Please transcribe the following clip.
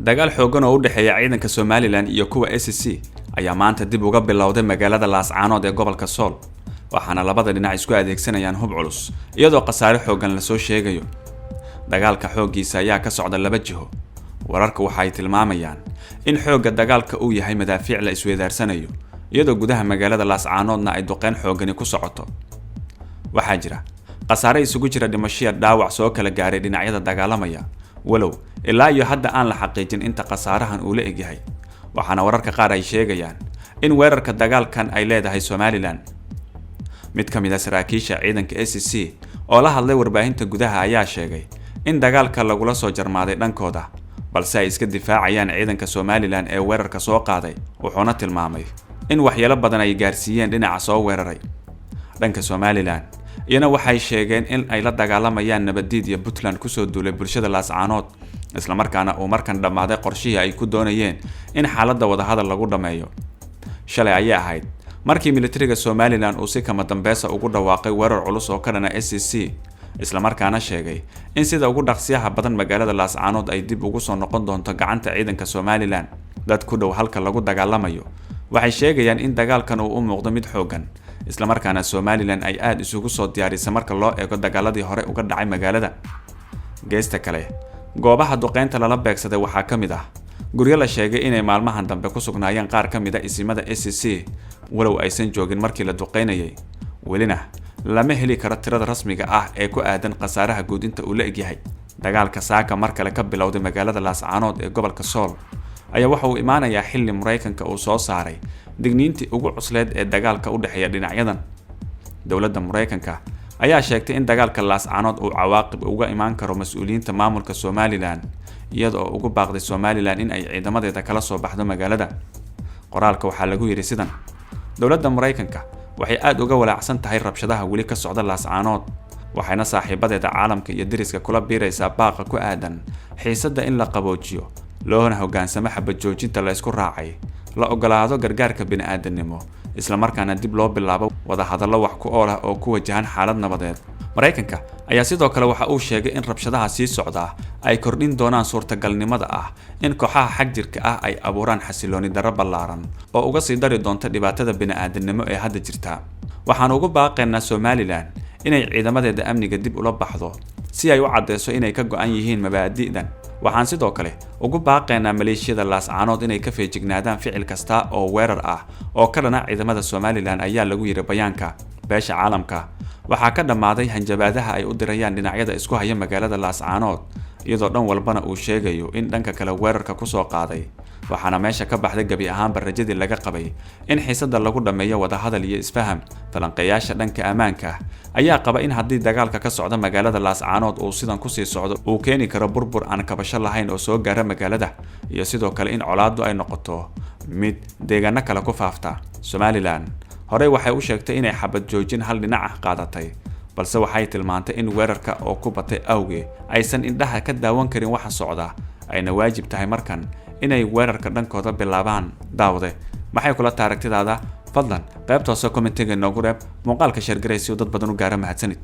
dagaal xoogan oo u dhexeeya ciidanka Somaliland iyo kuwa SSC ayaa maanta dib uga bilowday magaalada Laascaanood ee gobolka Sool waxaana labada dhinac isku adeegsanayaan hub culus iyadoo qasaare xoogan la soo sheegayo dagaalka xoogiisa ayaa ka socda laba jiho wararka waxa ay tilmaamayaan in xooga dagaalka uu yahay madaafiic la isweydaarsanayo iyadoo gudaha magaalada Laascaanoodna ay duqeyn xoogani ku socoto waxaa jira qasaare isugu jira dhimasho dhaawac soo kala gaaray dhinacyada dagaalamaya walow ilaa iyo hadda aan la xaqiijin inta qasaarahan uu la eg yahay waxaana wararka qaar ay sheegayaan in weerarka dagaalkan ay leedahay Somaliland mid ka mid ah saraakiisha ciidanka SSC oo la hadlay warbaahinta gudaha ayaa sheegay in dagaalka lagula soo jarmaaday dhankooda balse ay iska difaacayaan ciidanka Somaliland ee weerarka soo qaaday wuxuuna tilmaamay in waxyeelo badan ay gaarsiiyeen dhinaca soo weeraray dhanka Somaliland iyana waxay sheegeen in ay la dagaalamayaan nabadiid iyo Puntland ku soo duulay bulshada Laascaanood isla markaana uu markan dhamaaday qorshihii ay ku doonayeen in xaaladda wadahadal lagu dhameeyo shalay ayay ahayd markii militariga Somaliland uu si kama dambaysa ugu dhawaaqay weerar culus oo ka dhana SSC isla markaana sheegay in sida ugu dhaqsiyaha badan magaalada Laascaanood ay dib ugu soo noqon doonto gacanta ciidanka Somaliland dad ku dhow halka lagu dagaalamayo waxay sheegayaan in dagaalkan uu u muuqdo mid xoogan isla markaana Somaliland ay aad isugu soo diyaarisay marka loo eego dagaaladii hore uga dhacay magaalada geesta kale goobaha duqeynta lala beegsaday waxaa ka mid ah guryo la sheegay inay maalmahan dambe ku sugnaayeen qaar ka mid ah isimada SSC walow aysan joogin markii la duqeynayay welina lama heli karo tirada rasmiga ah ee ku aadan qasaaraha guud inta uu la eg yahay dagaalka saaka mar kale ka bilowday magaalada Laascaanood ee gobolka Sool ayaa waxa uu imaanayaa xilli Mareykanka uu soo saaray digniintii ugu cusleed ee dagaalka u dhexeeya dhinacyadan dawladda Mareykanka ayaa sheegtay in dagaalka Laascaanood uu cawaaqib uga imaan karo mas'uuliyiinta maamulka Somaliland iyadoo ugu baaqday Somaliland in ay ciidamadeeda kala soo baxdo magaalada qoraalka waxaa lagu yiri sidan dawladda Mareykanka waxay aad uga walaacsan tahay rabshadaha weli ka socda Laascaanood waxayna saaxiibadeeda caalamka iyo deriska kula biiraysaa baaqa ku aadan xiisadda in la qaboojiyo loona hoggaansamo xabad joojinta la isku raacay la ogolaado gargaarka bini'aadanimo isla markaana dib loo bilaabo wada hadallo wax ku ool ah oo ku wajahan xaalad nabadeed Mareykanka ayaa sidoo kale waxa uu sheegay in rabshadaha sii socda ay kordhin doonaan suurtagalnimada ah in kooxaha xagjirka ah ay abuuraan xasilooni darro ballaaran oo uga sii dari doonta dhibaatada bini'aadanimo ee hadda jirta waxaan ugu baaqaynaa Somaliland inay ciidamadeeda amniga dib ula baxdo si ay u cadeyso inay ka go'an yihiin mabaadi'dan waxaan sidoo kale ugu baaqaynaa maleeshiyada Laascaanood inay ka feejignaadaan ficil kasta oo weerar ah oo ka dhana ciidamada Somaliland ayaa lagu yiri bayaanka beesha caalamka waxaa ka dhamaaday hanjabaadaha ay u dirayaan dhinacyada isku haya magaalada Laascaanood iyadoo dhan walbana uu sheegayo in dhanka kale weerarka ku soo qaaday waxaana meesha ka baxday gabi ahaan barajadii laga qabay in xiisadda lagu dhameeyo wada hadal iyo isfaham falanqeeyaasha dhanka ammaanka ayaa qaba in haddii dagaalka ka socda magaalada Laascaanood uu sidan ku sii socdo uu keeni karo burbur aan kabasho lahayn oo soo gaara magaalada iyo sidoo kale in colaaddu ay noqoto mid deegaano kale ku faafta Somaliland horey waxay u sheegtay inay xabad joojin hal dhinac ah qaadatay balse waxay tilmaantay in weerarka oo ku batay awgeed aysan indhaha ka daawan karin waxa socda ayna waajib tahay markan inay weerarka dhankooda bilaabaan daawade maxay kula taaragtidaada fadlan qaybta hoose commentiga noogu reeb muuqaalka share garay si dad badan u gaara mahadsanid